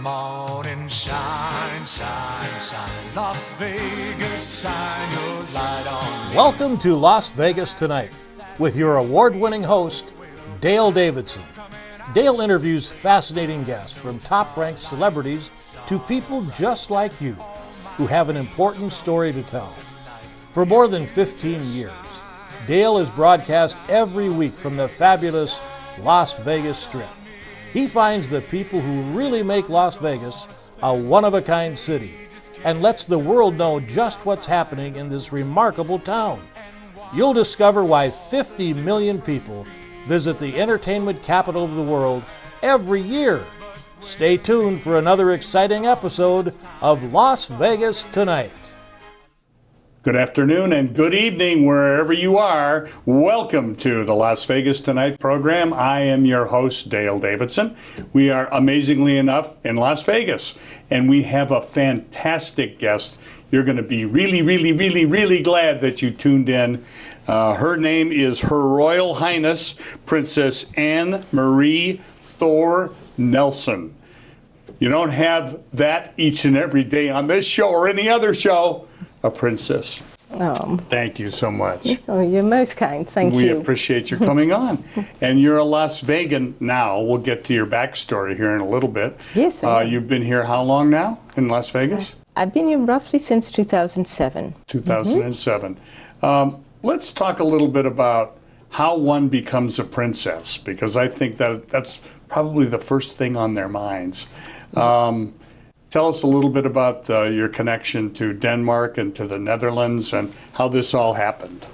Come on and shine, shine, shine. Las Vegas, shine your light on me. Welcome to Las Vegas Tonight with your award-winning host, Dale Davidson. Dale interviews fascinating guests from top-ranked celebrities to people just like you who have an important story to tell. For more than 15 years, Dale has broadcast every week from the fabulous Las Vegas Strip. He finds the people who really make Las Vegas a one-of-a-kind city and lets the world know just what's happening in this remarkable town. You'll discover why 50 million people visit the entertainment capital of the world every year. Stay tuned for another exciting episode of Las Vegas Tonight. Good afternoon and good evening wherever you are. Welcome to the Las Vegas Tonight program. I am your host, Dale Davidson. We are amazingly enough in Las Vegas, and we have a fantastic guest. You're going to be really glad that you tuned in. Her name is Her Royal Highness Princess Anne Marie Thor Nelson. You don't have that each and every day on this show or any other show. A princess. Thank you so much. Oh, you're most kind. Thank you. We appreciate your coming on. And you're a Las Vegan now. We'll get to your backstory here in a little bit. Yes. You've been here how long now in Las Vegas? I've been here roughly since 2007. 2007. Let's talk a little bit about how one becomes a princess, because I think that's probably the first thing on their minds. Tell us a little bit about your connection to Denmark and to the Netherlands and how this all happened.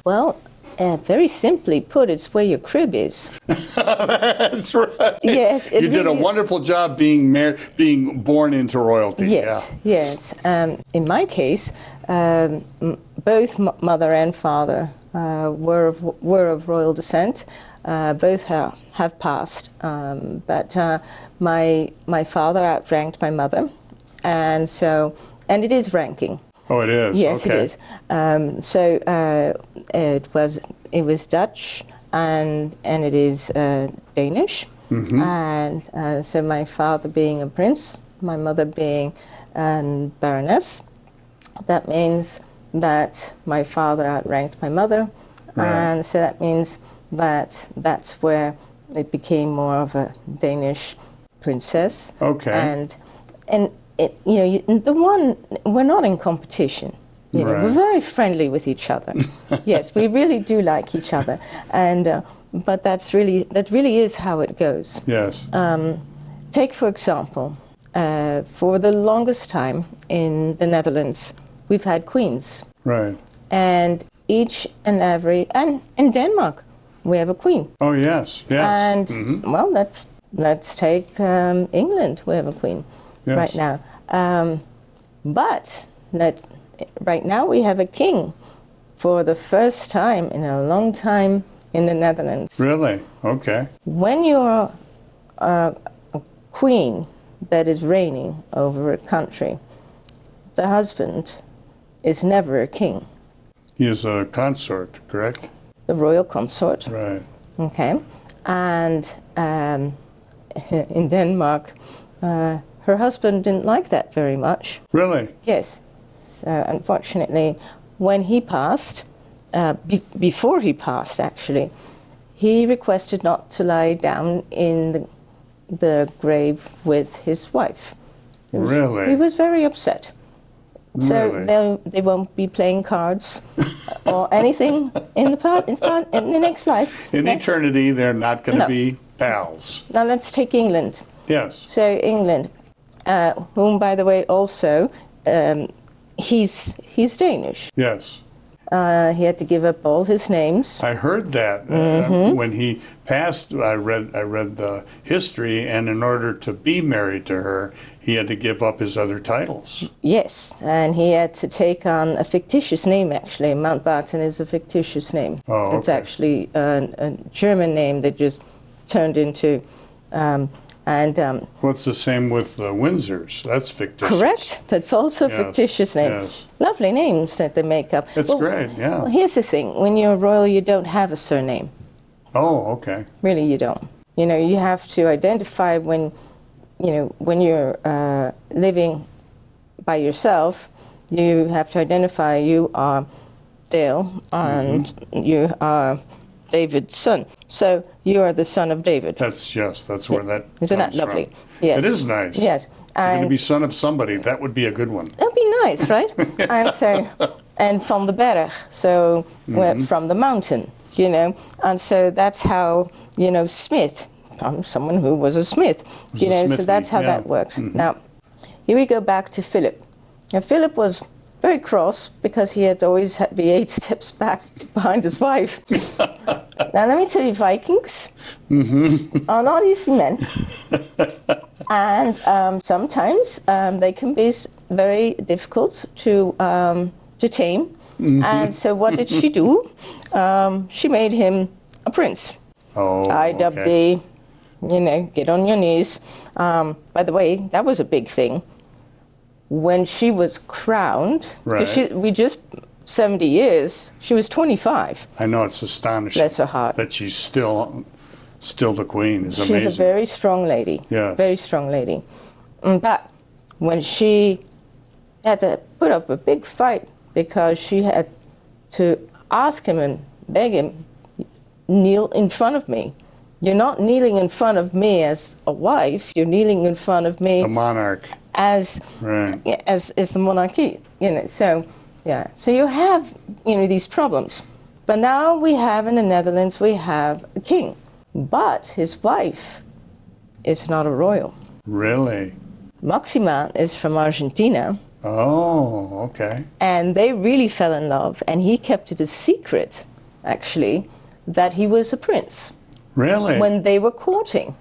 Well, very simply put, it's where your crib is. That's right. Yes. You did a wonderful job being born into royalty. Yes, yeah. yes. In my case, both mother and father were of royal descent. Both have passed, but my father outranked my mother, and it is ranking. Oh, it is. Yes, okay. it is. It was Dutch, and it is Danish, and so my father being a prince, my mother being a baroness. That means that my father outranked my mother, right. And so that means that's where it became more of a Danish princess. Okay. And it, we're not in competition. You know, Right. we're very friendly with each other. Yes, we really do like each other, and but that really is how it goes. Yes. Take for example, for the longest time in the Netherlands, we've had queens. Right. And each and every, and in Denmark, we have a queen. Oh, yes, yes. And, well, let's take England. We have a queen right now. But right now we have a king for the first time in a long time in the Netherlands. Really? Okay. When you're a queen that is reigning over a country, the husband is never a king. He is a consort, correct? The royal consort. Right. Okay. And in Denmark, her husband didn't like that very much. Really? Yes. So unfortunately, when he passed, before he passed actually, he requested not to lie down in the grave with his wife. Really? He was very upset. So Really? they won't be playing cards or anything in the next life. In eternity, they're not going to No. be pals. Now let's take England. Yes. So England, whom by the way also, he's Danish. Yes. He had to give up all his names. I heard that when he passed. I read the history, and in order to be married to her, he had to give up his other titles. Yes, and he had to take on a fictitious name. Actually, Mountbatten is a fictitious name. Oh, It's okay. actually a German name that just turned into. Well, it's the same with the Windsors. That's fictitious. Correct. That's also a Yes, fictitious name. yes. Lovely names that they make up. It's great, yeah. Well, here's the thing. When you're royal, you don't have a surname. Oh, okay. Really, you don't. You know, you have to identify when when you're living by yourself, you have to identify you are Dale and you are Davidson. So you are the son of David. That's where that Isn't that comes lovely? from. Yes. It is nice. Yes. You're going to And be son of somebody. That would be a good one. that'd be nice, right? And so, and from the berg, so we're from the mountain, and so that's how, Smith, from someone who was a smith, so that's how that works. Now, here we go back to Philip. Now, Philip was very cross because he had always had to be 8 steps back behind his wife. Now, let me tell you, Vikings are not easy men. And sometimes they can be very difficult to tame. And so what did she do? She made him a prince. Oh, I dubbed okay. get on your knees. By the way, that was a big thing. When she was crowned, Right. we just 70 years, she was 25. I know, it's astonishing. Bless her heart. That she's still the queen is She's amazing. a very strong lady. Yes. Very strong lady. But when she had to put up a big fight because she had to ask him and beg him, kneel in front of me. You're not kneeling in front of me as a wife, you're kneeling in front of me the monarch. as Right. as the monarchy, So you have these problems. But now we have in the Netherlands we have a king, but his wife is not a royal. Really? Maxima is from Argentina, Oh, okay. and they really fell in love. And he kept it a secret, actually, that he was a prince Really? when they were courting.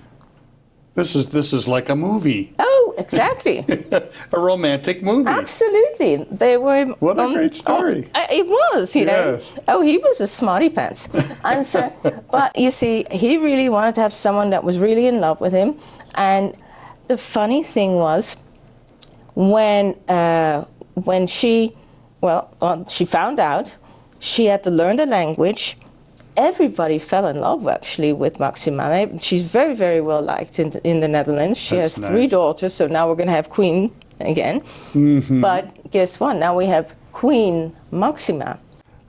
This is like a movie, Oh, exactly. a romantic movie. Absolutely. They were. What a great story. It was, Yes. Oh, he was a smarty pants. And so, but you see, he really wanted to have someone that was really in love with him. And the funny thing was, when she found out, she had to learn the language. Everybody fell in love, actually, with Maxima. She's very, very well liked in the Netherlands. She That's has 3 nice. daughters, so now we're going to have Queen again. But guess what? Now we have Queen Maxima.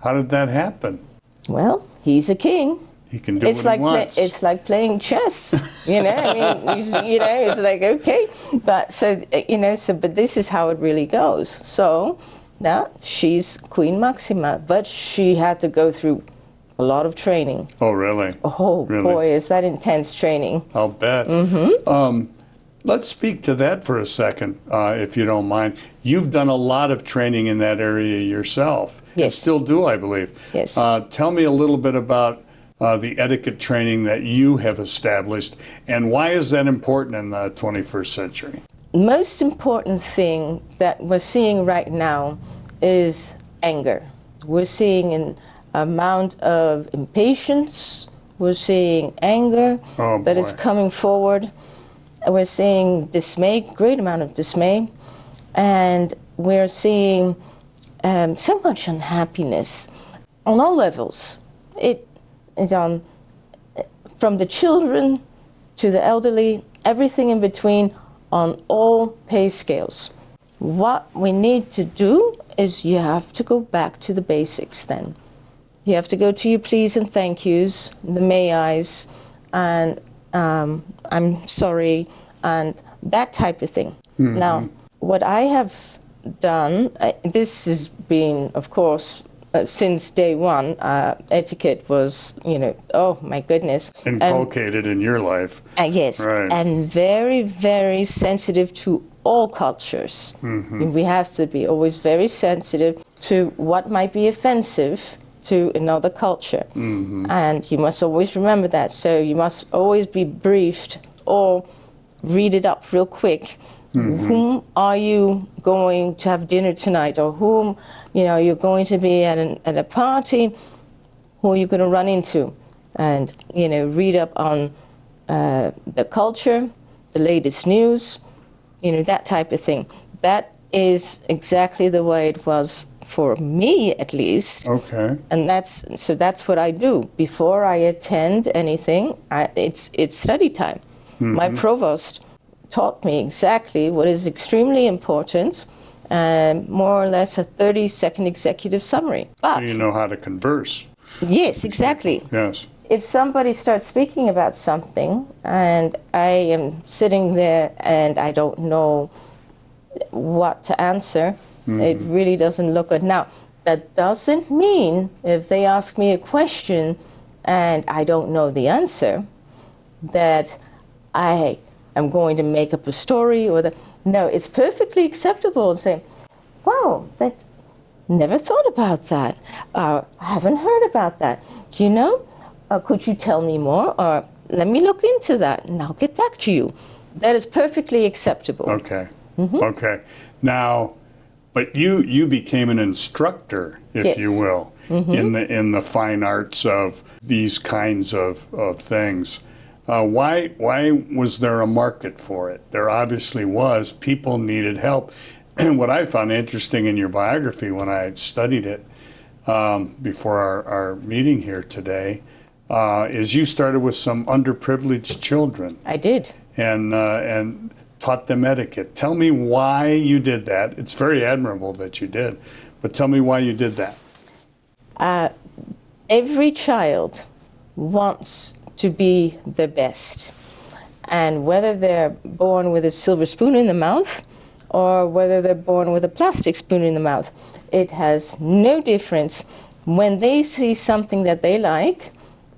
How did that happen? Well, he's a king. He can do what he wants. It's like playing chess, I mean, it's like, okay. But but this is how it really goes. So now she's Queen Maxima, but she had to go through a lot of training. Oh, really? Oh, Really? boy, is that intense training. I'll bet. Let's speak to that for a second, if you don't mind. You've done a lot of training in that area yourself. And Yes. still do, I believe. Yes. Tell me a little bit about the etiquette training that you have established, and why is that important in the 21st century? Most important thing that we're seeing right now is anger. We're seeing an amount of impatience. We're seeing anger Oh, that is boy. coming forward. We're seeing dismay, great amount of dismay, and we're seeing so much unhappiness on all levels. It is on from the children to the elderly, everything in between, on all pay scales. What we need to do is you have to go back to the basics then. You have to go to your please and thank yous, the may I's, and I'm sorry, and that type of thing. Now, what I have done, this has been, of course, since day one, etiquette was, oh my goodness. Inculcated in your life. Yes, Right. and very, very sensitive to all cultures. We have to be always very sensitive to what might be offensive to another culture. And you must always remember that. So you must always be briefed or read it up real quick. Whom are you going to have dinner tonight? Or whom, you're going to be at a party, who are you going to run into? And, read up on the culture, the latest news, that type of thing. That is exactly the way it was for me, at least. Okay. And that's what I do. Before I attend anything, it's study time. My provost taught me exactly what is extremely important, more or less a 30-second executive summary. But So you know how to converse. yes, exactly. Yes. If somebody starts speaking about something and I am sitting there and I don't know what to answer, it really doesn't look good. Now, that doesn't mean if they ask me a question and I don't know the answer, that I am going to make up a story or that. No, it's perfectly acceptable to say, wow, that never thought about that. I haven't heard about that. Do you know? Could you tell me more? Or let me look into that and I'll get back to you. That is perfectly acceptable. Okay. Okay. Now, but you became an instructor, if Yes. you will, in the fine arts of these kinds of things. Why was there a market for it? There obviously was. People needed help. And what I found interesting in your biography when I studied it before our meeting here today is you started with some underprivileged children. I did. And taught them etiquette. Tell me why you did that. It's very admirable that you did, but tell me why you did that. Every child wants to be the best. And whether they're born with a silver spoon in the mouth or whether they're born with a plastic spoon in the mouth, it has no difference. When they see something that they like,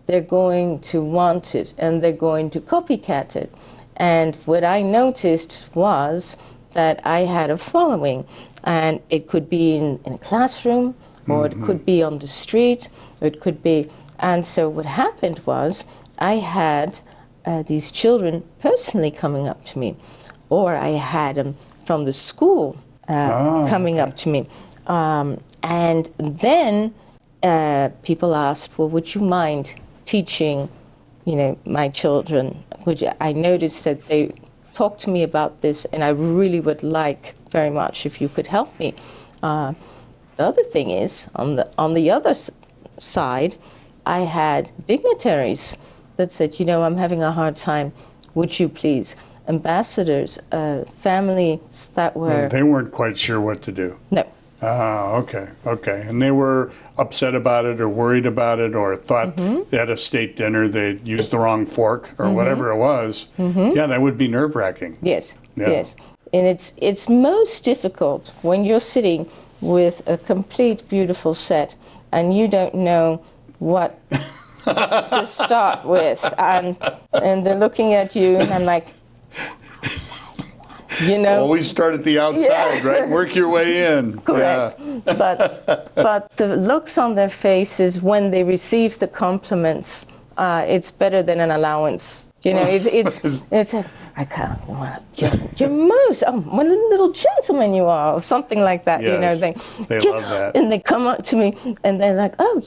they're going to want it and they're going to copycat it. And what I noticed was that I had a following, and it could be in a classroom, or it could be on the street, or it could be. And so what happened was I had these children personally coming up to me, or I had them from the school coming up to me. And then people asked, well, would you mind teaching, my children? I noticed that they talked to me about this, and I really would like very much if you could help me. The other thing is, on the other side, I had dignitaries that said, I'm having a hard time. Would you please? Ambassadors, families that were... They weren't quite sure what to do. No. Okay. And they were upset about it or worried about it or thought at a state dinner they'd used the wrong fork or whatever it was. Yeah, that would be nerve-wracking. Yes, Yeah. yes. And it's most difficult when you're sitting with a complete beautiful set and you don't know what to start with. And they're looking at you and I'm like, Always start at the outside, right? Work your way in. Correct. Yeah. But the looks on their faces when they receive the compliments, it's better than an allowance. It's I can't. You're most what a little gentleman you are, or something like that. Yes, they love that. And they come up to me and they're like, "Oh,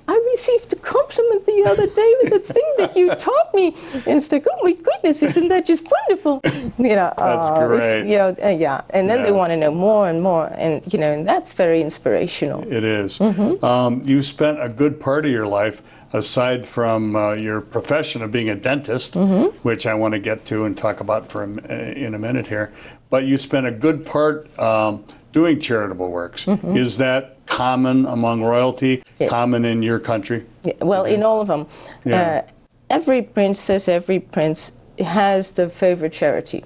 I received a compliment the other day with the thing that you taught me." And it's like, "Oh my goodness, isn't that just wonderful?" That's great. Yeah. And then they want to know more and more, and and that's very inspirational. It is. You spent a good part of your life, aside from your profession of being a dentist, which I want to get to and talk about in a minute here, but you spent a good part doing charitable works. Is that common among royalty? Yes. Common in your country? Yeah, well, in all of them. Yeah. Every princess, every prince has the favorite charity.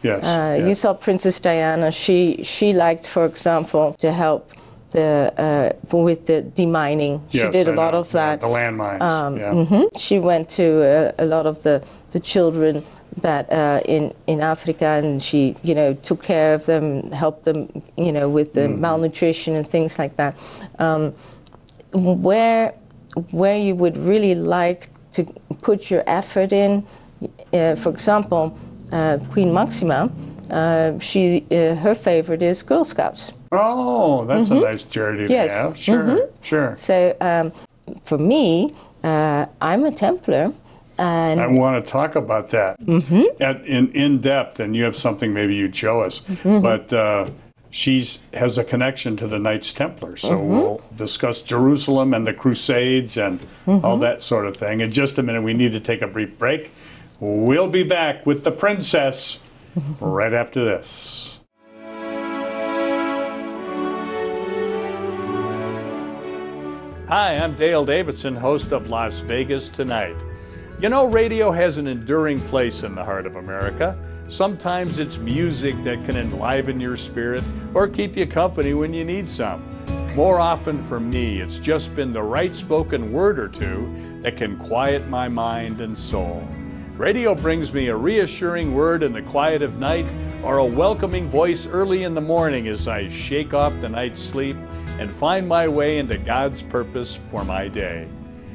Yes. Yes. You saw Princess Diana. She liked, for example, to help with the demining. She Yes, did a I lot know. of that. The landmines. She went to a lot of the children that in Africa, and she took care of them, helped them with the malnutrition and things like that. Where you would really like to put your effort in, for example, Queen Maxima, her favorite is Girl Scouts. Oh, that's a nice charity to have. Sure. So for me, I'm a Templar. And I want to talk about that in depth, and you have something maybe you'd show us. But she has a connection to the Knights Templar, so we'll discuss Jerusalem and the Crusades and all that sort of thing. In just a minute, we need to take a brief break. We'll be back with the princess right after this. Hi, I'm Dale Davidson, host of Las Vegas Tonight. You know, radio has an enduring place in the heart of America. Sometimes it's music that can enliven your spirit or keep you company when you need some. More often for me, it's just been the right spoken word or two that can quiet my mind and soul. Radio brings me a reassuring word in the quiet of night or a welcoming voice early in the morning as I shake off the night's sleep and find my way into God's purpose for my day.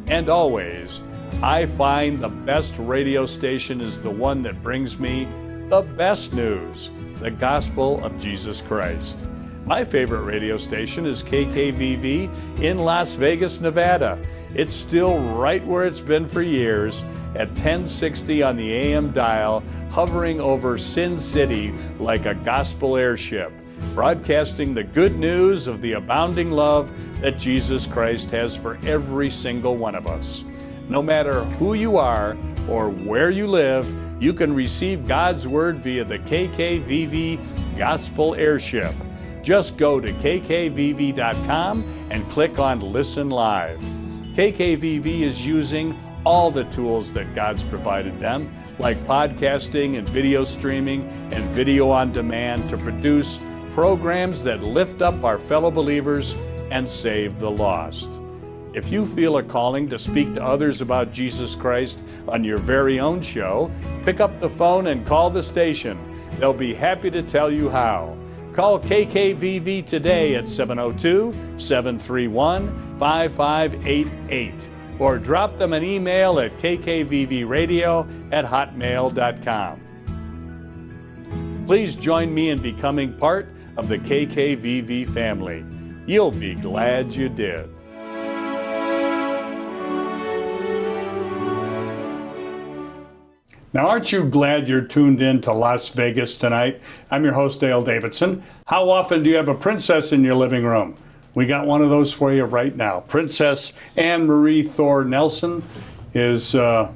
And always, I find the best radio station is the one that brings me the best news, the gospel of Jesus Christ. My favorite radio station is KKVV in Las Vegas, Nevada. It's still right where it's been for years, at 1060 on the AM dial, hovering over Sin City like a gospel airship, broadcasting the good news of the abounding love that Jesus Christ has for every single one of us. No matter who you are or where you live, you can receive God's Word via the KKVV Gospel Airship. Just go to kkvv.com and click on Listen Live. KKVV is using all the tools that God's provided them, like podcasting and video streaming and video on demand, to produce programs that lift up our fellow believers and save the lost. If you feel a calling to speak to others about Jesus Christ on your very own show, pick up the phone and call the station. They'll be happy to tell you how. Call KKVV today at 702-731-5588 or drop them an email at kkvvradio@hotmail.com. Please join me in becoming part of the KKVV family. You'll be glad you did. Now, aren't you glad you're tuned in to Las Vegas Tonight? I'm your host, Dale Davidson. How often do you have a princess in your living room? We got one of those for you right now. Princess Anne Marie Thor Nelson is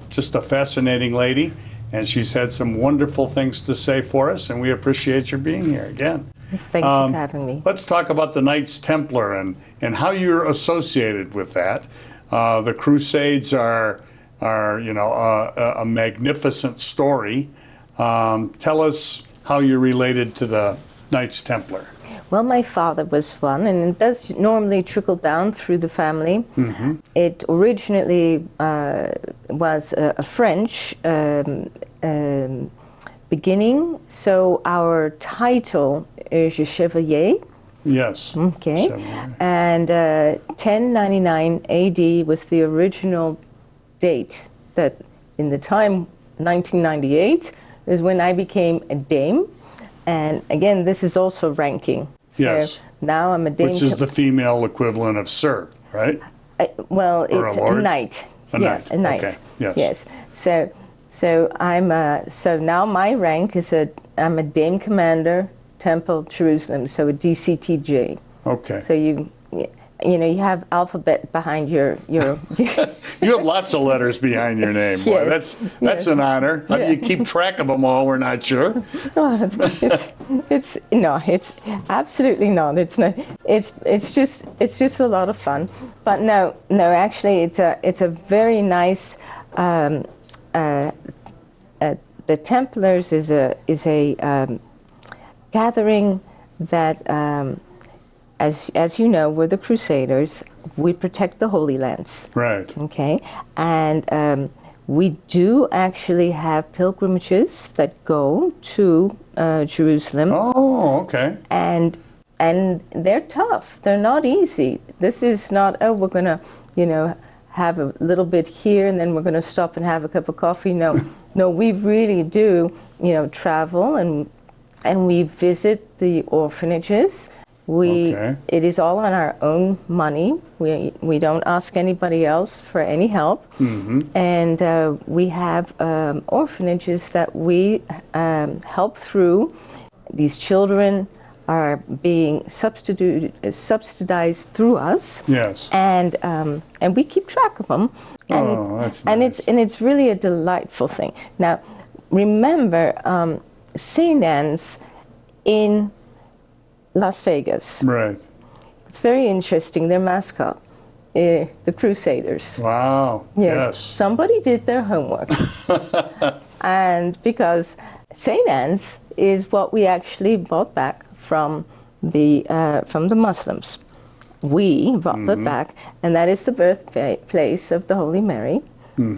just a fascinating lady, and she's had some wonderful things to say for us, and we appreciate your being here again. Thank you for having me. Let's talk about the Knights Templar and how you're associated with that. The Crusades are a magnificent story. Tell us how you're related to the Knights Templar. Well, my father was one, and it does normally trickle down through the family. Mm-hmm. It originally was a French beginning, so our title is a Chevalier. Yes. Okay. Chevalier. And 1099 AD was the original date that, in the time 1998, is when I became a dame. And again, this is also ranking. So yes. Now I'm a dame. Which is the female equivalent of sir, right? Well, or it's a knight. A knight. A knight. Okay. Yes. Yes. So I'm so now my rank is I'm a dame commander, Temple Jerusalem. So a DCTJ. Okay. So you have alphabet behind your You have lots of letters behind your name. Boy, yes. that's an honor. How do you keep track of them all? We're not sure. It's absolutely not. It's not. It's just a lot of fun. But no. Actually, it's a very nice. The Templars is a gathering that. As you know, we're the Crusaders. We protect the Holy Lands. Right. Okay. And we do actually have pilgrimages that go to Jerusalem. Oh, okay. And they're tough. They're not easy. This is not, we're going to, have a little bit here and then we're going to stop and have a cup of coffee. No, we really do, travel and we visit the orphanages. It is all on our own money. We don't ask anybody else for any help. Mm-hmm. And we have orphanages that we help through. These children are being subsidized through us. Yes. And we keep track of them. And, that's nice. And it's really a delightful thing. Now, remember, St. Anne's in Las Vegas. Right. It's very interesting. Their mascot, the Crusaders. Wow. Yes. Somebody did their homework. And because St. Anne's is what we actually bought back from the Muslims. We bought that back, and that is the birthplace of the Holy Mary.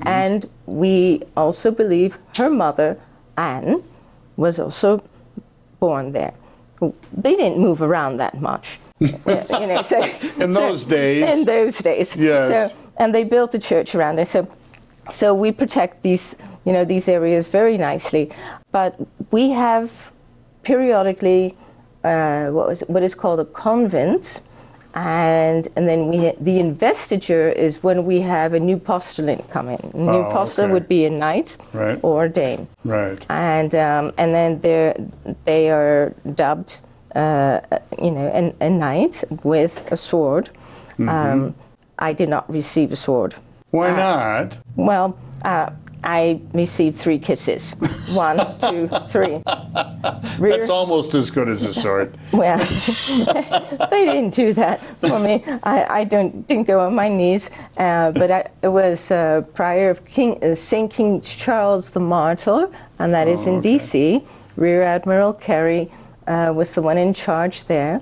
And we also believe her mother, Anne, was also born there. They didn't move around that much. In those days. In those days. Yes. And they built a church around it. So we protect these areas very nicely. But we have periodically what is called a convent, and then the investiture is when we have a new postulant come in. A new postulant would be a knight or a dame. Right. And then they are dubbed a knight with a sword. I did not receive a sword. Why not? Well, I received 3 kisses. 1, 2, 3. That's almost as good as a sword. Well, they didn't do that for me. I didn't go on my knees, but it was prior of St. King Charles the Martyr, and that is in D.C. Rear Admiral Carey was the one in charge there.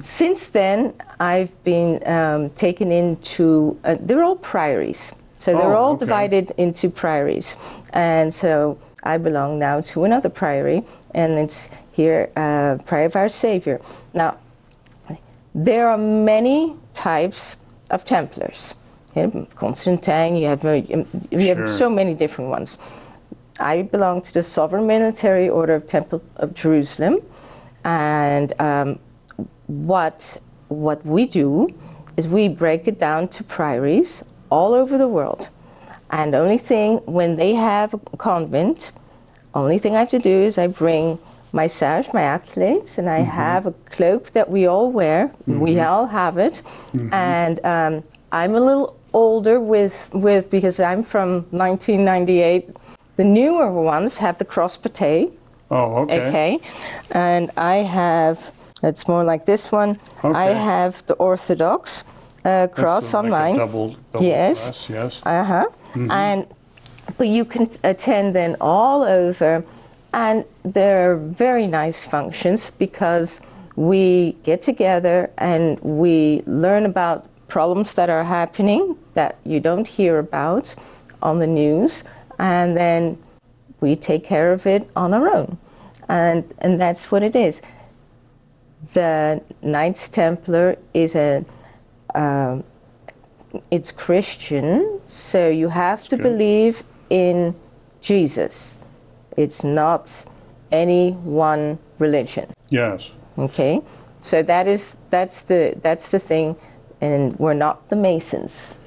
Since then, I've been taken into, they're all priories. So they're all divided into priories. And so I belong now to another priory, and it's here, Priory of Our Savior. Now, there are many types of Templars. Constantine, you have so many different ones. I belong to the Sovereign Military Order of Temple of Jerusalem, and what we do is we break it down to priories all over the world. And the only thing, when they have a convent, only thing I have to do is I bring my sash, my accolades, and I have a cloak that we all wear. We all have it. And I'm a little older because I'm from 1998. The newer ones have the cross patée. Oh, okay. Okay. And I have, it's more like this one. Okay. I have the Orthodox cross on mine. Double yes. cross, yes. But you can attend then all over, and they're very nice functions because we get together and we learn about problems that are happening that you don't hear about on the news, and then we take care of it on our own, and that's what it is. The Knights Templar is it's Christian, so you have to believe in Jesus. It's not any one religion. Yes. Okay, so that's the thing, and we're not the Masons.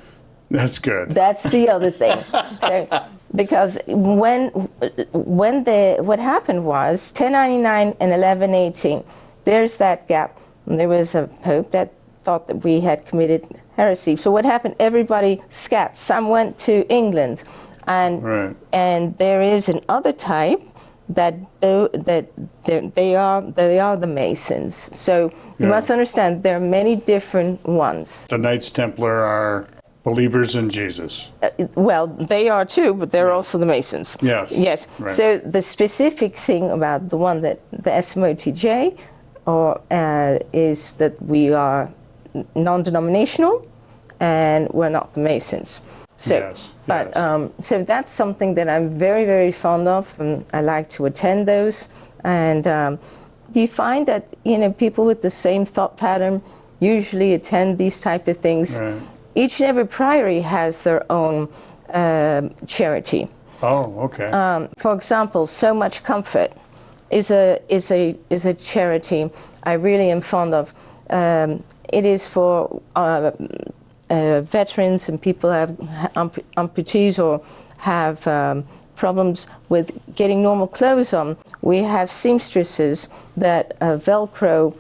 That's good. That's the other thing. So, because what happened was 1099 and 1118. There's that gap. And there was a pope that thought that we had committed heresy. So what happened? Everybody scattered. Some went to England, and there is another type that they are the Masons. So you must understand there are many different ones. The Knights Templar are believers in Jesus. Well, they are too, but they're also the Masons. Yes. Yes. Right. So the specific thing about the one that the SMOTJ is that we are non-denominational, and we're not the Masons. So, so that's something that I'm very, very fond of, and I like to attend those. And do you find that people with the same thought pattern usually attend these type of things? Right. Each and every priory has their own charity. Oh, okay. For example, So Much Comfort is a charity I really am fond of. It is for veterans and people who have amputees or have problems with getting normal clothes on. We have seamstresses that Velcro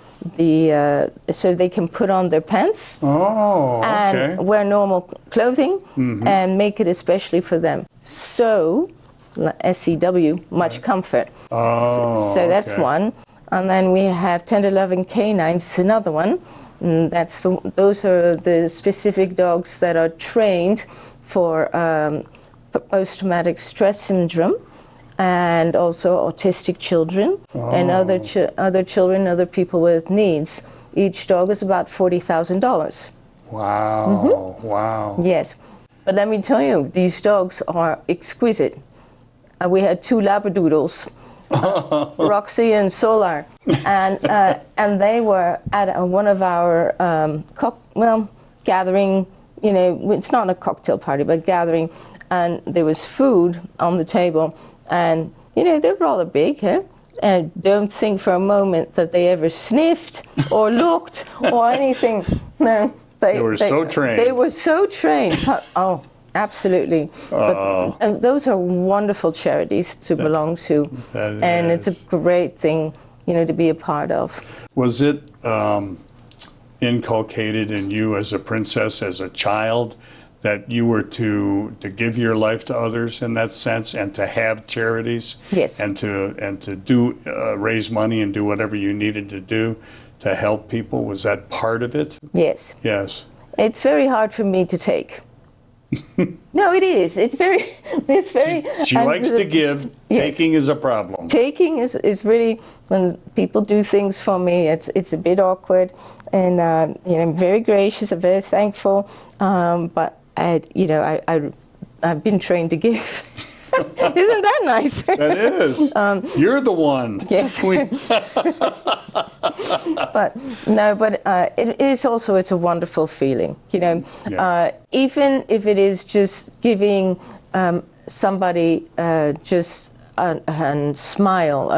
so they can put on their pants and wear normal clothing and make it especially for them. So SCW, much comfort. Oh, So that's okay. one. And then we have tender loving canines, another one. And those are the specific dogs that are trained for post-traumatic stress syndrome, and also autistic children and other children, other people with needs. Each dog is about $40,000. Wow, wow. Yes, but let me tell you, these dogs are exquisite. We had 2 Labradoodles, Roxy and Solar, and they were at one of our gathering. You know, it's not a cocktail party, but gathering, and there was food on the table, and you know they're rather big, huh? And don't think for a moment that they ever sniffed or looked or anything. No, They were so trained. They were so trained. Oh, absolutely. And those are wonderful charities to belong to, and it's a great thing, you know, to be a part of. Was it inculcated in you as a princess, as a child, that you were to give your life to others in that sense, and to have charities? Yes. And to do raise money and do whatever you needed to do to help people? Was that part of it? Yes. Yes. It's very hard for me to take. No, it is. It's very. She likes to give. Yes. Taking is a problem. Taking is really, when people do things for me, it's a bit awkward, and you know, I'm very gracious, I'm very thankful, but I've been trained to give. Isn't that nice? That is. You're the one. Yes. But it is also, it's a wonderful feeling, you know. Yeah. Even if it is just giving somebody just a smile,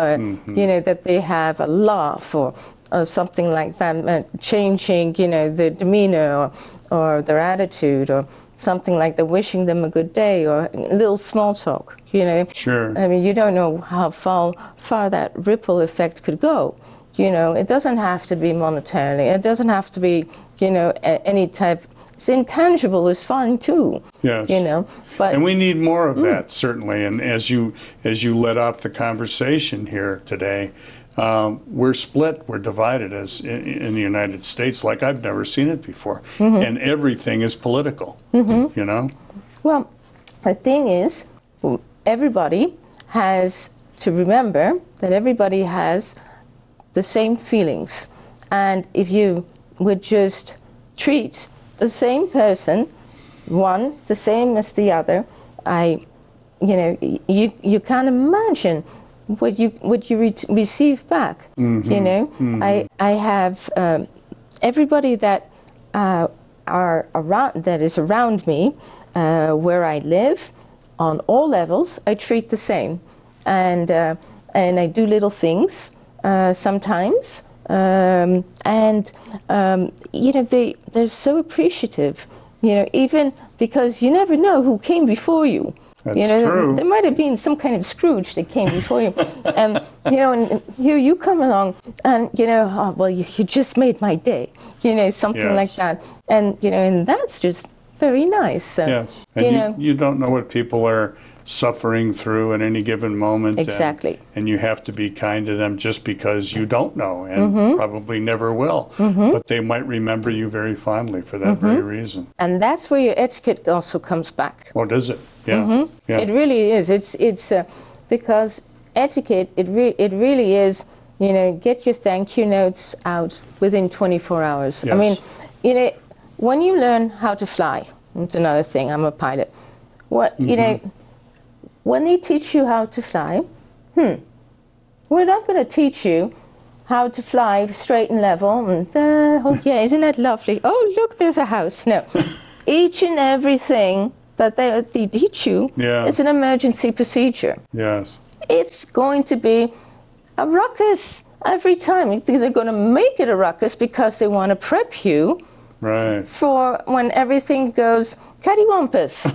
you know, that they have a laugh or something like that, changing, you know, their demeanor or their attitude, or something like that, wishing them a good day, or a little small talk, you know. Sure. I mean, you don't know how far that ripple effect could go. You know, it doesn't have to be monetarily. It doesn't have to be, you know, any type. It's intangible is fine too. Yes. You know, but and we need more of that, certainly. And as you led off the conversation here today, we're split, we're divided as in the United States like I've never seen it before. And everything is political, you know? Well, the thing is, everybody has to remember that everybody has the same feelings. And if you would just treat the same person, one the same as the other, you can't imagine what you receive back. You know, I have everybody that is around me, where I live, on all levels, I treat the same, and I do little things sometimes, and you know, they're so appreciative. You know, even because you never know who came before you. That's you know, true. there might have been some kind of Scrooge that came before you, and you know, and here you come along, and you know, oh, well, you just made my day, you know, something like that, and you know, and that's just very nice. So, Yes, and you don't know what people are suffering through at any given moment. Exactly. And you have to be kind to them just because you don't know, and probably never will. But they might remember you very fondly for that very reason. And that's where your etiquette also comes back. Or does it? Yeah. Yeah. It really is. It's because etiquette. It really is. You know, get your thank you notes out within 24 hours. Yes. I mean, you know, when you learn how to fly, it's another thing. I'm a pilot. You know, when they teach you how to fly, we're not going to teach you how to fly straight and level. And oh yeah, isn't that lovely? Oh look, there's a house. No, each and everything that they teach you is an emergency procedure. Yes. It's going to be a ruckus every time. They're going to make it a ruckus because they want to prep you for when everything goes cattywampus.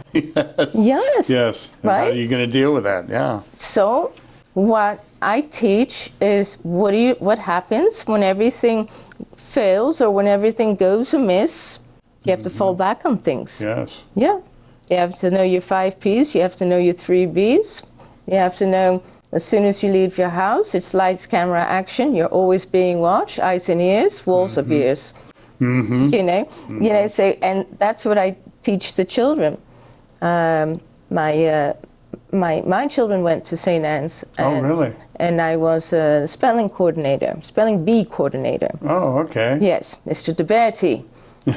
Yes. Yes. And right? how are you going to deal with that? Yeah. So what I teach is what happens when everything fails or when everything goes amiss. You have to fall back on things. Yes. Yeah. You have to know your 5 Ps. You have to know your 3 Bs. You have to know as soon as you leave your house, it's lights, camera, action. You're always being watched, eyes and ears, walls of ears. So, and that's what I teach the children. My children went to St. Anne's. Oh, really? And I was a spelling bee coordinator. Oh, okay. Yes, Mr. DeBerti,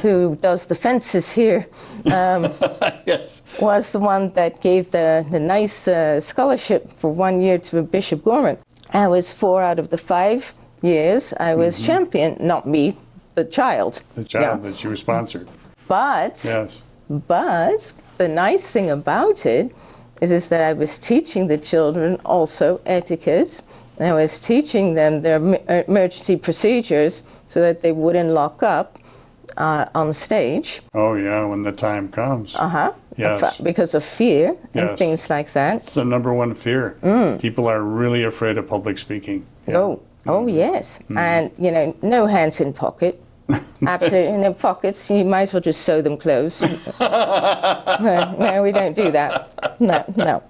who does the fences here, Yes. was the one that gave the nice scholarship for 1 year to Bishop Gorman. I was 4 out of the 5 years I was champion, not me, the child. The child that you sponsored. But, Yes. but the nice thing about it is that I was teaching the children also etiquette. I was teaching them their emergency procedures so that they wouldn't lock up on stage. Oh, yeah, when the time comes. Yes. Because of fear and Yes. things like that. It's the number one fear. People are really afraid of public speaking. Yeah. Oh, yes. And, no hands in pocket. Absolutely no pockets. You might as well just sew them closed. No, we don't do that. No.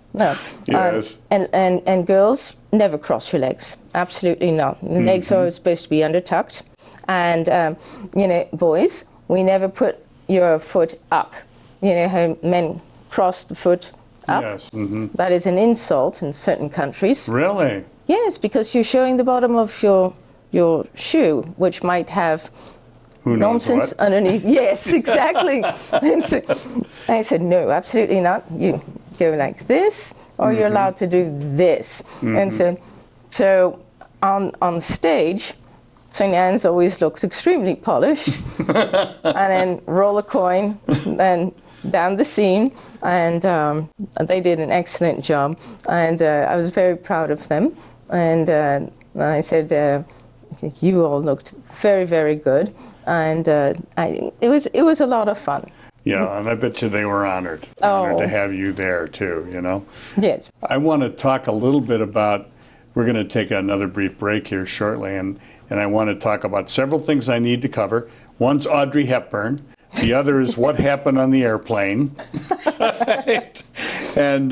Yes. And girls, never cross your legs. Absolutely not. The legs are supposed to be undertucked. And, boys, we never put your foot up. You know how men cross the foot up? Yes. That is an insult in certain countries. Really? Yes, because you're showing the bottom of your shoe, which might have Who knows nonsense what? underneath. Yes, exactly. And so I said, no, absolutely not. You go like this, or you're allowed to do this. And so on stage, St. Anne's always looks extremely polished, and then roll a coin, and down the scene, and they did an excellent job, and I was very proud of them. And I said, you all looked very, very good, and it was a lot of fun. Yeah, and I bet you they were honored to have you there too, Yes. I want to talk a little bit about, we're going to take another brief break here shortly, and I want to talk about several things I need to cover. One's Audrey Hepburn. The other is what happened on the airplane. And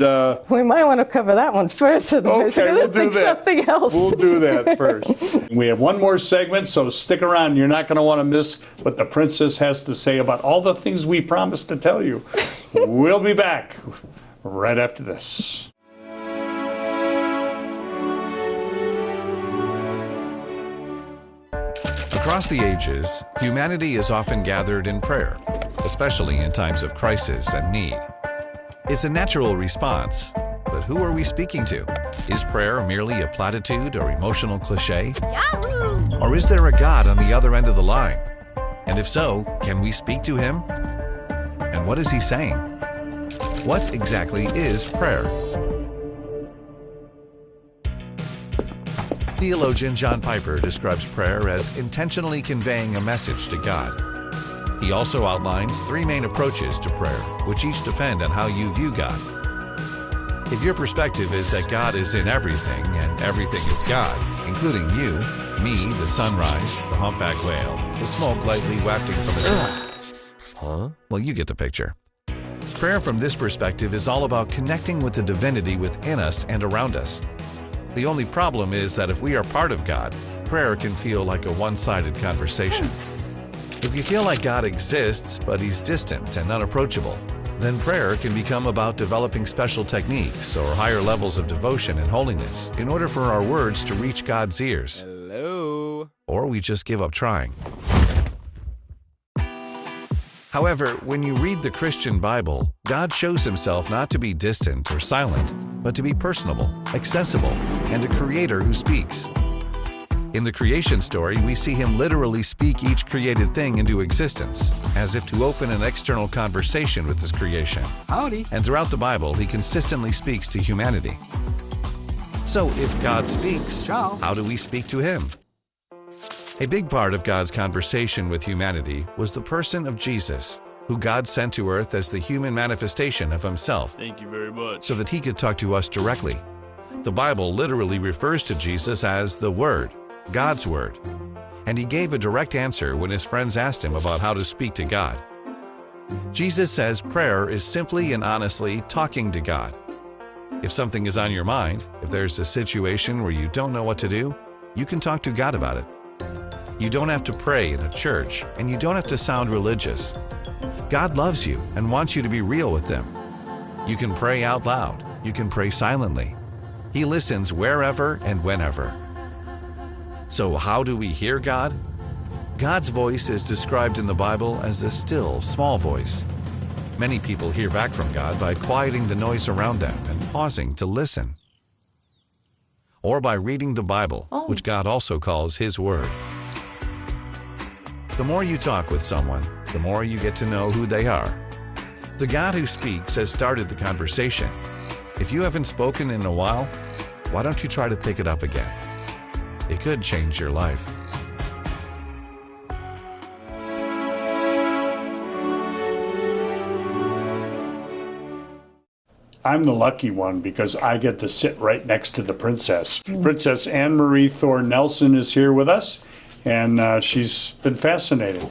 We might want to cover that one first. okay, we'll do that. Something else. We'll do that first. We have one more segment, so stick around. You're not going to want to miss what the princess has to say about all the things we promised to tell you. We'll be back right after this. Across the ages, humanity is often gathered in prayer, especially in times of crisis and need. It's a natural response, but who are we speaking to? Is prayer merely a platitude or emotional cliche? Yahoo! Or is there a God on the other end of the line? And if so, can we speak to him? And what is he saying? What exactly is prayer? Theologian John Piper describes prayer as intentionally conveying a message to God. He also outlines 3 main approaches to prayer, which each depend on how you view God. If your perspective is that God is in everything and everything is God, including you, me, the sunrise, the humpback whale, the smoke lightly wafting from his mouth. Well, you get the picture. Prayer from this perspective is all about connecting with the divinity within us and around us. The only problem is that if we are part of God, prayer can feel like a one-sided conversation. If you feel like God exists, but he's distant and unapproachable, then prayer can become about developing special techniques or higher levels of devotion and holiness in order for our words to reach God's ears. Hello? Or we just give up trying. However, when you read the Christian Bible, God shows himself not to be distant or silent, but to be personable, accessible, and a creator who speaks. In the creation story, we see him literally speak each created thing into existence, as if to open an external conversation with his creation. Howdy. And throughout the Bible, he consistently speaks to humanity. So if God speaks, how do we speak to him? A big part of God's conversation with humanity was the person of Jesus, who God sent to earth as the human manifestation of himself. Thank you very much. So that he could talk to us directly. The Bible literally refers to Jesus as the Word, God's Word. And he gave a direct answer when his friends asked him about how to speak to God. Jesus says prayer is simply and honestly talking to God. If something is on your mind, if there's a situation where you don't know what to do, you can talk to God about it. You don't have to pray in a church, and you don't have to sound religious. God loves you and wants you to be real with Him. You can pray out loud. You can pray silently. He listens wherever and whenever. So how do we hear God? God's voice is described in the Bible as a still, small voice. Many people hear back from God by quieting the noise around them and pausing to listen. Or by reading the Bible, which God also calls His Word. The more you talk with someone, the more you get to know who they are. The God who speaks has started the conversation. If you haven't spoken in a while, why don't you try to pick it up again? It could change your life. I'm the lucky one because I get to sit right next to the princess. Princess Anne-Marie Thor Nelson is here with us, and she's been fascinating.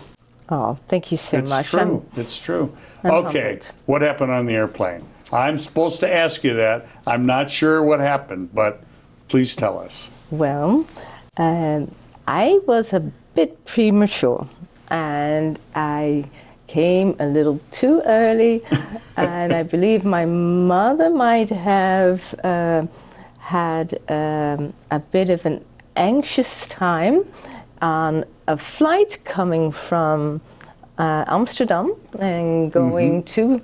Oh, thank you so much. It's true. It's true. I'm Okay, humbled. what happened on the airplane? I'm supposed to ask you that. I'm not sure what happened, but please tell us. Well, I was a bit premature, and I came a little too early, and I believe my mother might have had a bit of an anxious time on a flight coming from Amsterdam and going to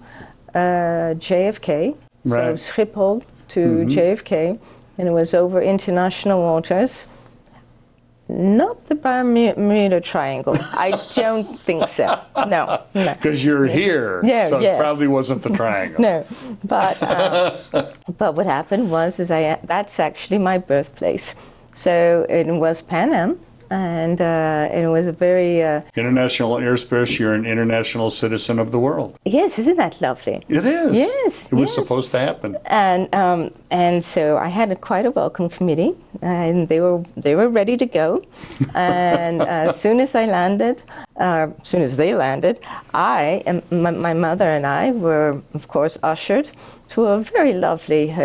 JFK, Right. so Schiphol to JFK, and it was over international waters. Not the Bermuda Triangle. I don't think so. No. Because you're here, Yeah, so it yes. probably wasn't the triangle. No, but what happened was that's actually my birthplace. So it was Pan Am, and it was a very International airspace, you're an international citizen of the world. yes, isn't that lovely? It is. Yes, It was yes. supposed to happen. And so I had quite a welcome committee, and they were ready to go. And as soon as they landed, I and my mother and I were, of course, ushered to a very lovely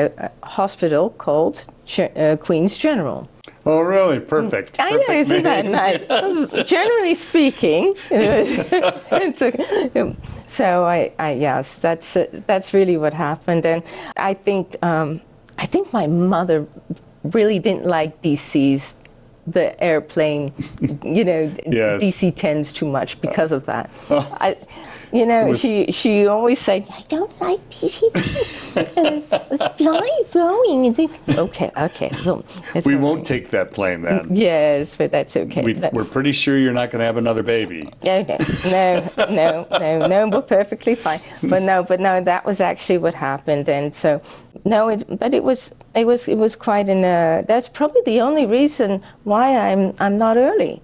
hospital called Queen's General. Oh, really? Perfect. I know, Perfect isn't that name. nice? Generally speaking, so yes, that's really what happened, and I think my mother really didn't like DC's, the airplane, Yes. DC-10s too much because of that. She always said, I don't like DC-10s. Flying. Okay. Well, it's We all won't right. take that plane then. Yes, but that's okay. We're pretty sure you're not going to have another baby. No, we're perfectly fine. But no, that was actually what happened, and so it was quite that's probably the only reason why I'm not early.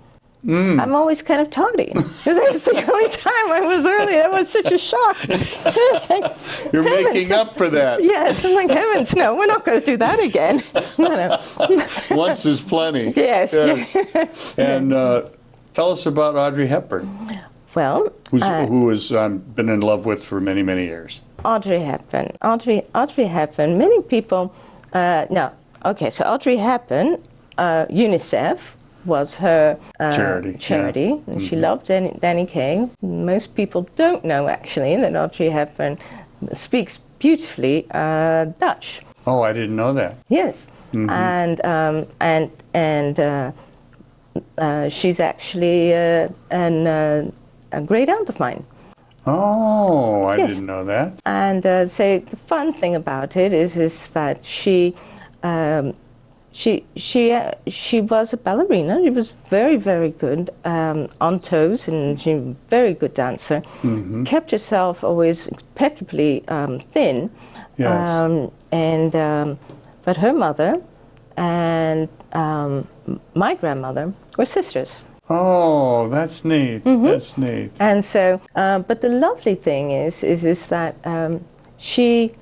I'm always kind of tardy. Because that was the only time I was early. That was such a shock. It's like, You're heavens. making up for that. Yes, I'm like, heavens, no, we're not going to do that again. No. Once is plenty. Yes. And tell us about Audrey Hepburn, Well, who has been in love with for many, many years. Audrey Hepburn. Audrey Hepburn. Many people. So Audrey Hepburn, UNICEF was her charity, and she loved Danny Kaye. Most people don't know actually that Audrey Hepburn speaks beautifully Dutch. Oh, I didn't know that. Yes, and she's actually a great aunt of mine. Oh, I Yes. didn't know that. And so the fun thing about it is that she was a ballerina. She was very, very good on toes, and she was a very good dancer. Kept herself always impeccably thin. Yes. But her mother and my grandmother were sisters. Oh, that's neat. That's neat. And so, but the lovely thing is that she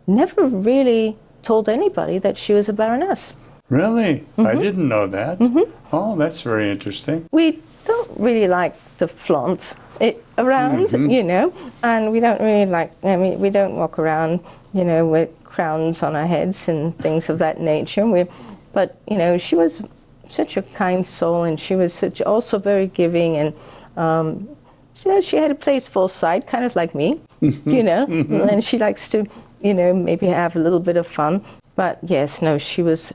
never really told anybody that she was a baroness. Really? I didn't know that. Oh, that's very interesting. We don't really like to flaunt it around, and we don't really like, we don't walk around, with crowns on our heads and things of that nature. But she was such a kind soul, and she was also very giving, and she had a playful side, kind of like me, and she likes to, maybe have a little bit of fun. But yes, no, she was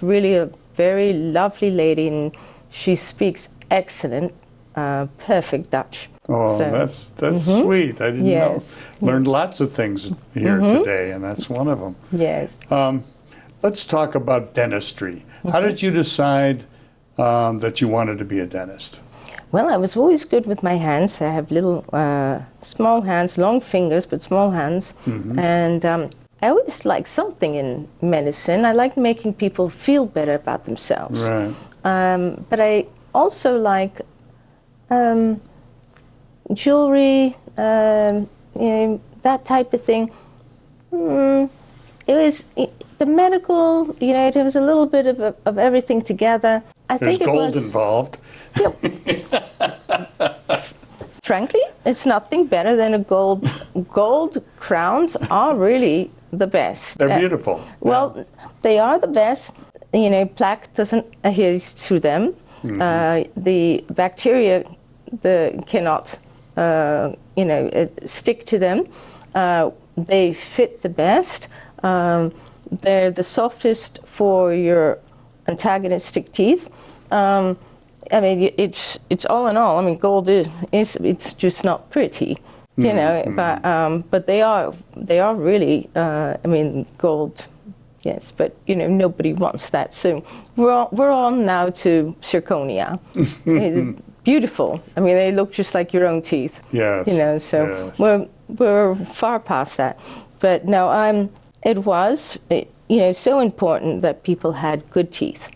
really a very lovely lady, and she speaks excellent, perfect Dutch. Oh, So, that's sweet. I didn't know. Learned lots of things here today, and that's one of them. Yes. Let's talk about dentistry. How did you decide that you wanted to be a dentist? Well, I was always good with my hands. I have little, small hands, long fingers, but small hands. And I always liked something in medicine. I liked making people feel better about themselves. Right. But I also like jewelry, that type of thing. The medical, it was a little bit of everything together. There's gold involved. Frankly, it's nothing better than a gold. Gold crowns are really the best. They're beautiful. Well, they are the best. Plaque doesn't adhere to them. The bacteria cannot, stick to them. They fit the best. They're the softest for your antagonistic teeth. It's all in all. Gold it's just not pretty, but they are really. Gold. Yes, but nobody wants that. So we're on now to zirconia. Beautiful. They look just like your own teeth. Yes. So yes. We're far past that. But no, it was so important that people had good teeth,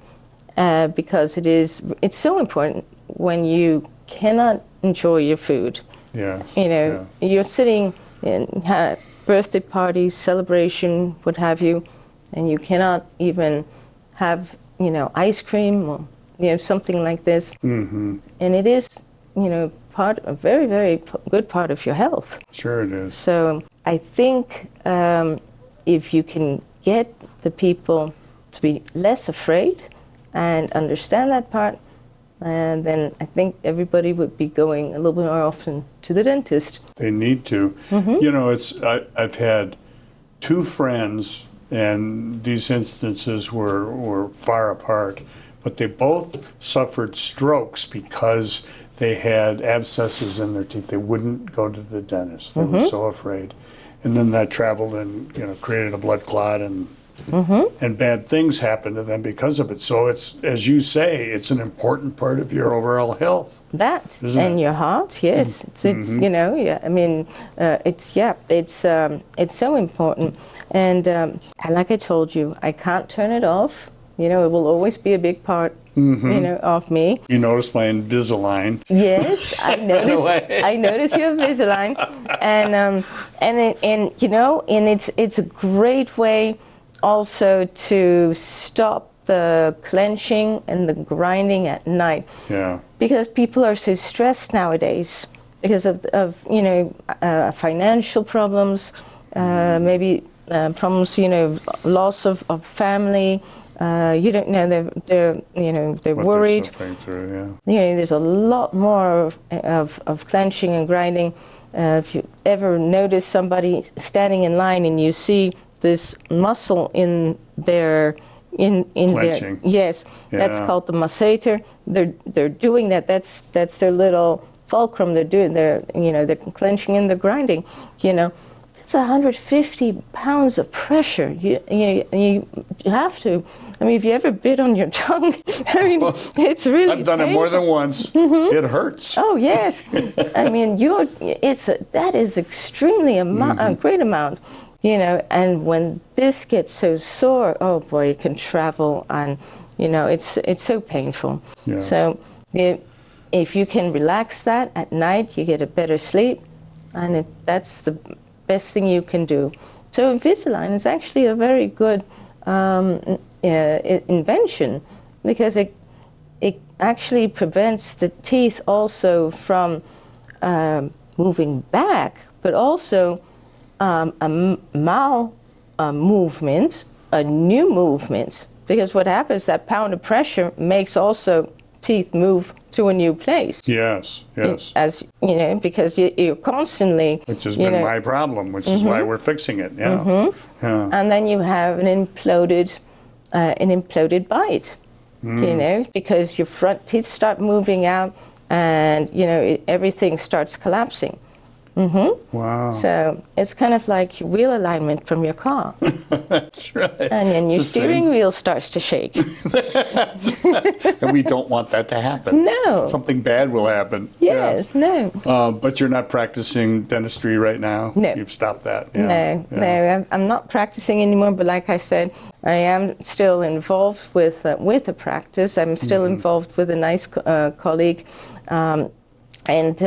because it's so important when you cannot enjoy your food. Yeah. You're sitting in birthday parties, celebration, what have you, and you cannot even have ice cream or something like this. And it is a very, very good part of your health. Sure it is. So I think if you can get the people to be less afraid and understand that part, and then I think everybody would be going a little bit more often to the dentist. They need to. I've had two friends, and these instances were far apart, but they both suffered strokes because they had abscesses in their teeth. They wouldn't go to the dentist. They were so afraid. And then that traveled and created a blood clot, and bad things happened to them because of it. So it's, as you say, it's an important part of your overall health. That and your heart, yes. It's it's so important. And like I told you, I can't turn it off. It will always be a big part, of me. You noticed my Invisalign. Yes, I noticed. I noticed your Invisalign, and it's a great way also to stop the clenching and the grinding at night. Yeah. Because people are so stressed nowadays because of financial problems, maybe problems, loss of family. You don't know, they're worried. They're suffering through, There's a lot more of clenching and grinding. If you ever notice somebody standing in line and you see this muscle in their clenching. Yes, that's called the masseter. They're doing that. That's their little fulcrum. They're doing. They're clenching and they're grinding. It's 150 pounds of pressure. You have to. If you ever bit on your tongue, it's really I've done painful. it more than once. It hurts. Oh yes, that is extremely a great amount. And when this gets so sore, oh boy, it can travel, and it's so painful. Yeah. So if you can relax that at night, you get a better sleep, and that's the best thing you can do. So Invisalign is actually a very good invention, because it actually prevents the teeth also from moving back, but also movement, a new movement, because what happens, that pound of pressure makes also teeth move to a new place. Yes, yes. As you know, because you're constantly, Which has been my problem, which is why we're fixing it. Yeah. Yeah. and then you have an imploded bite. You know, because your front teeth start moving out, and you know everything starts collapsing. Wow. So it's kind of like your wheel alignment from your car. That's right. And then It's your the steering same. wheel starts to shake. And we don't want that to happen. No. Something bad will happen. Yes, no. But you're not practicing dentistry right now? No. You've stopped that? Yeah. No, I'm not practicing anymore, but like I said, I am still involved with the practice. I'm still involved with a nice colleague. And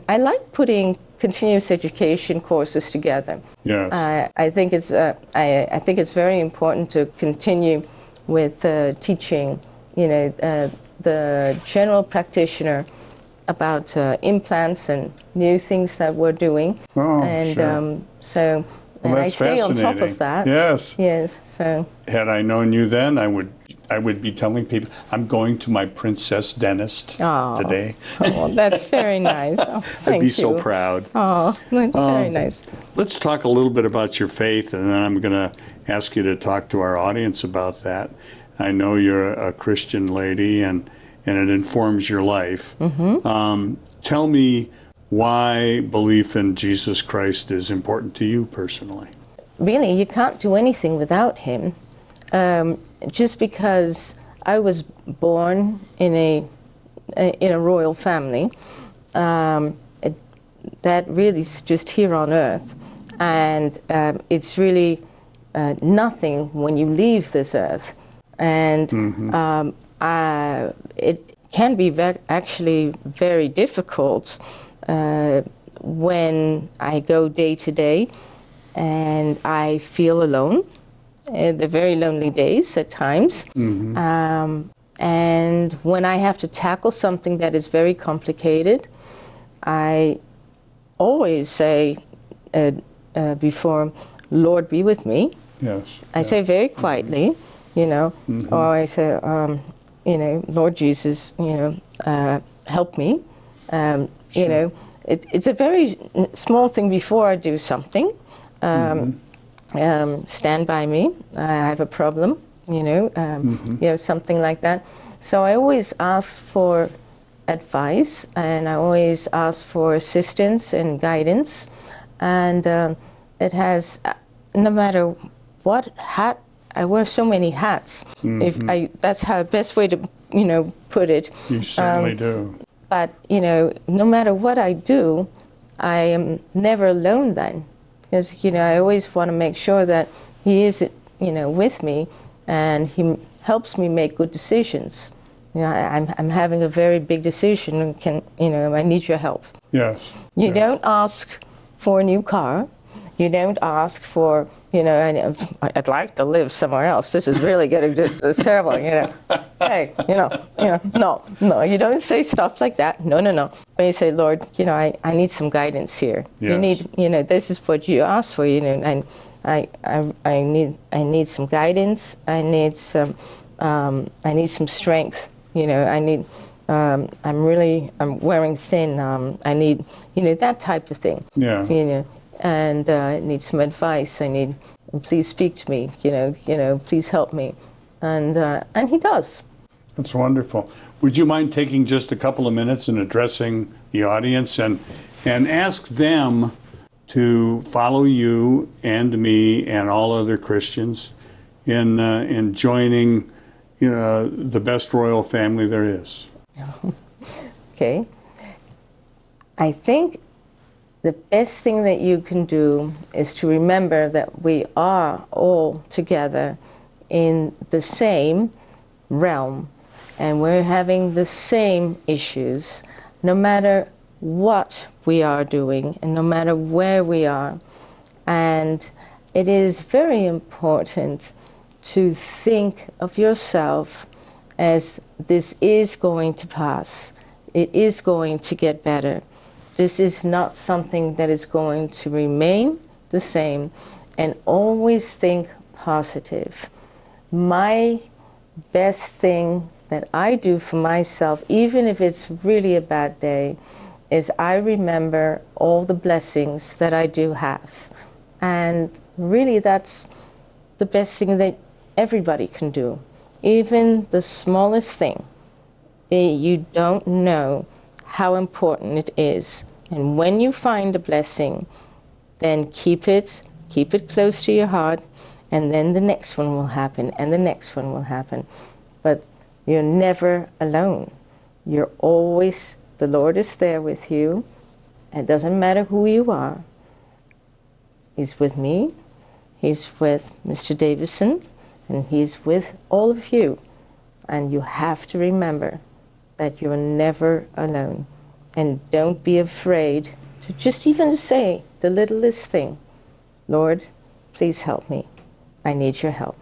I like putting continuous education courses together. Yes. I think it's very important to continue with teaching, you know, the general practitioner about implants and new things that we're doing. Oh, and sure. So Well, and I that's stay on top fascinating. of that. Yes. Yes. So. Had I known you then, I would be telling people, I'm going to my princess dentist today. Oh, that's very nice. Oh, thank I'd be you. so proud. Oh, that's very nice. Let's talk a little bit about your faith, and then I'm going to ask you to talk to our audience about that. I know you're a Christian lady, and it informs your life. Tell me why belief in Jesus Christ is important to you personally. Really, you can't do anything without him. Just because I was born in a royal family, that really is just here on earth, and it's really nothing when you leave this earth. And it can be actually very difficult when I go day to day and I feel alone. They're very lonely days at times. And when I have to tackle something that is very complicated, I always say before, Lord, be with me. Yes. I say very quietly, you know, or I say, you know, Lord Jesus, you know, help me. You know, it's a very small thing before I do something. Stand by me. I have a problem, you know, something like that. So I always ask for advice, and I always ask for assistance and guidance. And it has, no matter what hat, I wear so many hats. That's how best way to, you know, put it. You certainly do. But, you know, no matter what I do, I am never alone then. Because, you know, I always want to make sure that he is, you know, with me, and he helps me make good decisions. You know, I'm having a very big decision, and I need your help. Yes. You don't ask for a new car. You don't ask for, you know, I'd like to live somewhere else. This is really getting it's terrible, you know. Hey, you know, no, you don't say stuff like that. No. But you say, Lord, you know, I need some guidance here. Yes. You need, you know, this is what you asked for, you know, and I need some guidance. I need some strength. You know, I need. I'm wearing thin. I need, you know, that type of thing. Yeah. So, you know. And I need some advice. Please speak to me. You know, please help me, and he does. That's wonderful. Would you mind taking just a couple of minutes and addressing the audience and ask them to follow you and me and all other Christians in joining, you know, the best royal family there is? Okay. I think the best thing that you can do is to remember that we are all together in the same realm, and we're having the same issues, no matter what we are doing and no matter where we are. And it is very important to think of yourself as this is going to pass. It is going to get better. This is not something that is going to remain the same, and always think positive. My best thing that I do for myself, even if it's really a bad day, is I remember all the blessings that I do have. And really that's the best thing that everybody can do. Even the smallest thing. You don't know how important it is. And when you find a blessing, then keep it close to your heart, and then the next one will happen, and the next one will happen. But you're never alone. You're always, the Lord is there with you. It doesn't matter who you are. He's with me, He's with Mr. Davidson, and He's with all of you. And you have to remember that you're never alone. And don't be afraid to just even say the littlest thing. Lord, please help me. I need your help.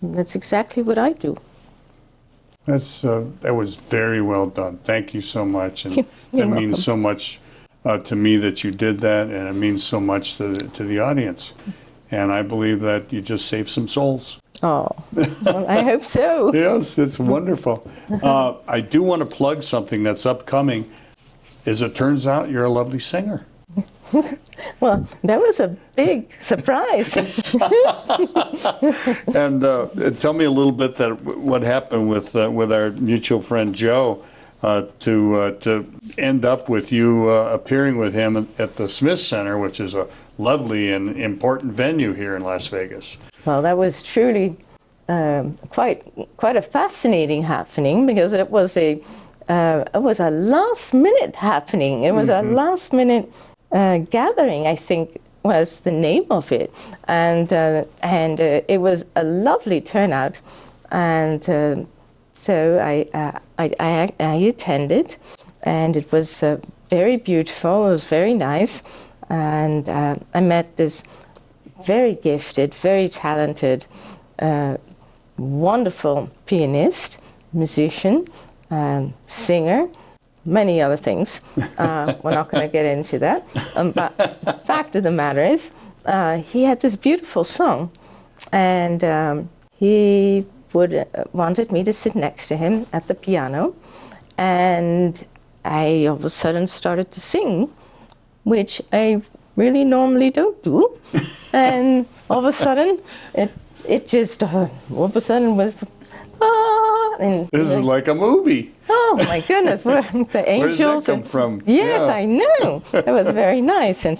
And that's exactly what I do. That was very well done. Thank you so much. And You're that welcome. means so much to me that you did that, and it means so much to the audience. And I believe that you just saved some souls. Oh, well, I hope so. Yes, it's wonderful. I do want to plug something that's upcoming. As it turns out, you're a lovely singer. Well, that was a big surprise. And tell me a little bit what happened with our mutual friend Joe to end up with you appearing with him at the Smith Center, which is a lovely and important venue here in Las Vegas. Well, that was truly quite a fascinating happening, because it was a last minute happening. It was a last minute gathering, I think was the name of it, and it was a lovely turnout, and so I attended, and it was very beautiful. It was very nice, and I met this very gifted, very talented, wonderful pianist, musician, singer, many other things. We're not going to get into that. But the fact of the matter is, he had this beautiful song, and he wanted me to sit next to him at the piano, and I all of a sudden started to sing, which I really normally don't do, and all of a sudden it just all of a sudden was and This is like a movie. oh my goodness, the angels. Where did that come from? Yes, Yeah. I know. It was very nice, and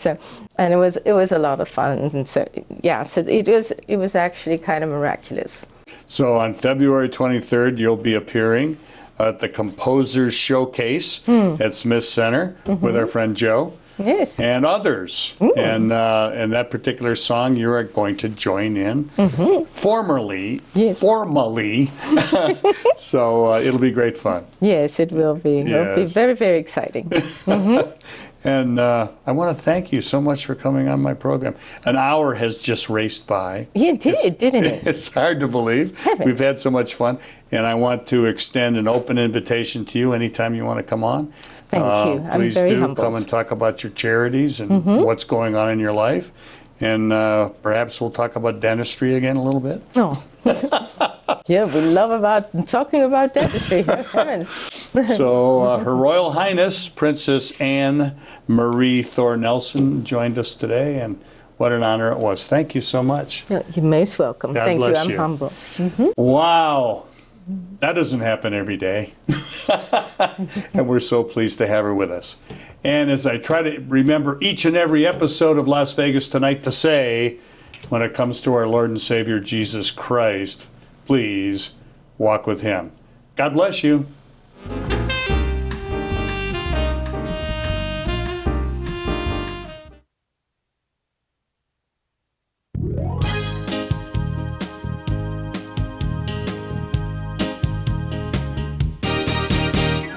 it was a lot of fun, and so it was actually kind of miraculous. So on February 23rd, you'll be appearing at the Composers Showcase at Smith Center with our friend Joe. Yes. And others. And that particular song, you are going to join in formally. So it'll be great fun. Yes, it will be. It'll be Yes. very, very exciting. And I want to thank you so much for coming on my program. An hour has just raced by. Yeah, it did, didn't it? It's hard to believe. Heavens. We've had so much fun. And I want to extend an open invitation to you anytime you want to come on. Thank you. I'm Please very do humbled. come and talk about your charities and what's going on in your life. And perhaps we'll talk about dentistry again a little bit. Oh. Yeah, we love talking about dentistry. Heavens. So Her Royal Highness Princess Anne Marie Thor Nelson joined us today, and what an honor it was. Thank you so much. You're most welcome. God Thank you. bless I'm you. humbled. Wow. That doesn't happen every day. And we're so pleased to have her with us. And as I try to remember each and every episode of Las Vegas Tonight to say, when it comes to our Lord and Savior Jesus Christ, please walk with Him. God bless you.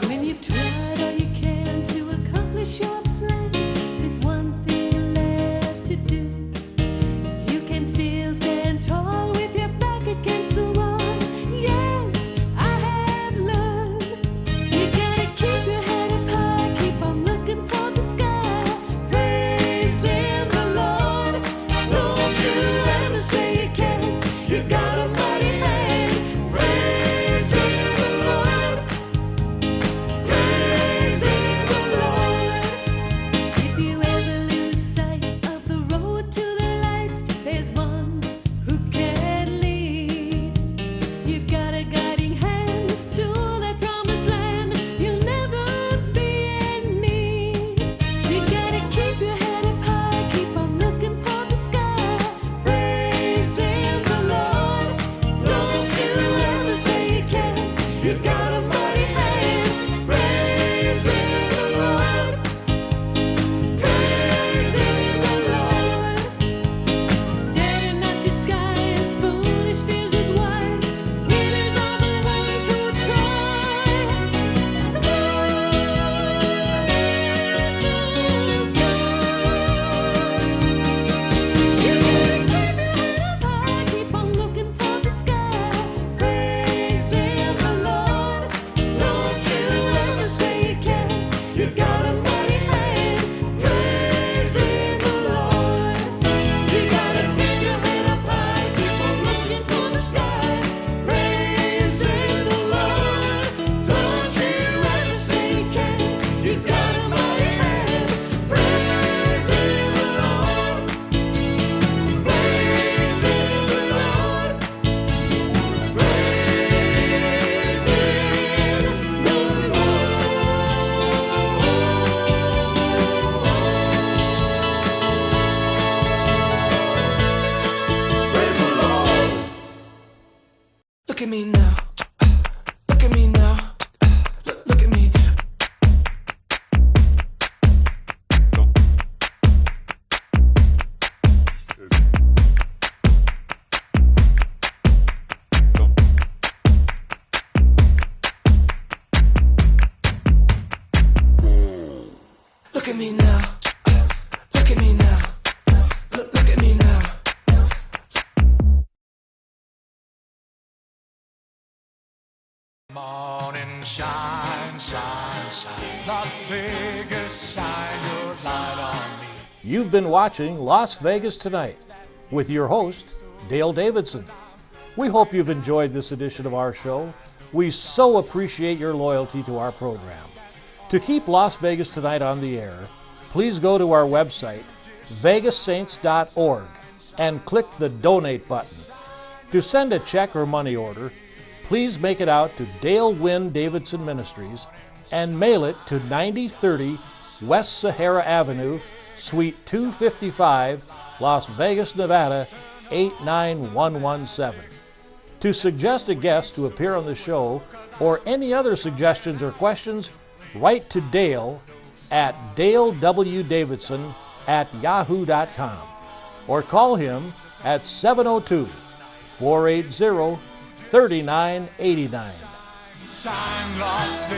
When you've tried all you can to accomplish your plan, there's one thing left to do. You can still stand tall with your back against the wall. Yes, I have learned Look at me now. Look at me now. Look at me now. Morning shine, shine, shine. Las Vegas, shine your light on me. You've been watching Las Vegas Tonight with your host, Dale Davidson. We hope you've enjoyed this edition of our show. We so appreciate your loyalty to our program. To keep Las Vegas Tonight on the air, please go to our website, vegassaints.org, and click the Donate button. To send a check or money order, please make it out to Dale Wynn Davidson Ministries and mail it to 9030 West Sahara Avenue, Suite 255, Las Vegas, Nevada, 89117. To suggest a guest to appear on the show or any other suggestions or questions, write to Dale at dalewdavidson@yahoo.com or call him at 702-480-3989. Shine, Las Vegas.